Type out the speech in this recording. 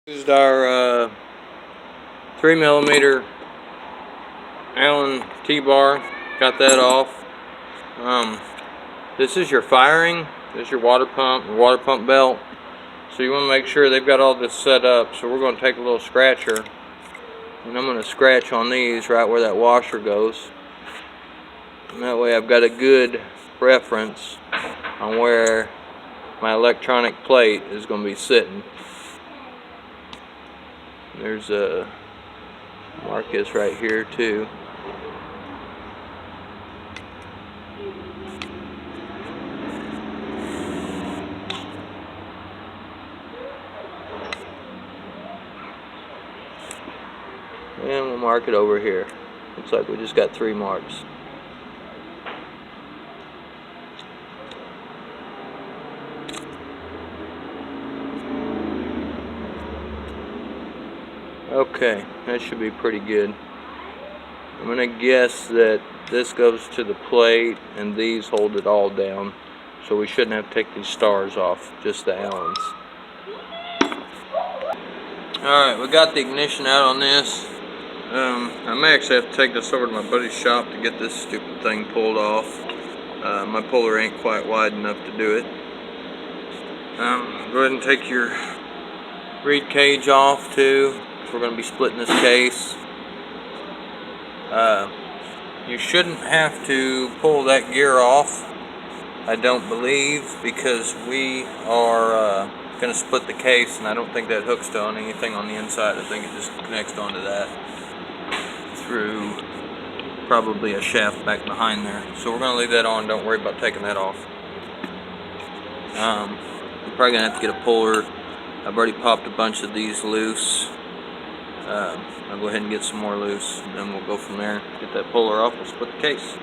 Used our 3mm Allen T-bar, got that off. This is your firing, this is your water pump belt. So you want to make sure they've got all this set up. So we're going to take a little scratcher and I'm going to scratch on these right where that washer goes. And that way I've got a good reference on where my electronic plate is going to be sitting. There's a Marcus right here too. And we'll mark it over here. Looks like we just got 3 marks. Okay, that should be pretty good. I'm gonna guess that this goes to the plate and these hold it all down. So we shouldn't have to take these stars off, just the Allens. Alright, we got the ignition out on this. I may actually have to take this over to my buddy's shop to get this stupid thing pulled off. My puller ain't quite wide enough to do it. Go ahead and take your reed cage off too. We're going to be splitting this case. You shouldn't have to pull that gear off, I don't believe, because we are going to split the case, and I don't think that hooks on anything on the inside. I think it just connects onto that through probably a shaft back behind there. So we're going to leave that on. Don't worry about taking that off. We're probably going to have to get a puller. I've already popped a bunch of these loose. I'll go ahead and get some more loose, and then we'll go from there. Get that puller off, we'll split the case.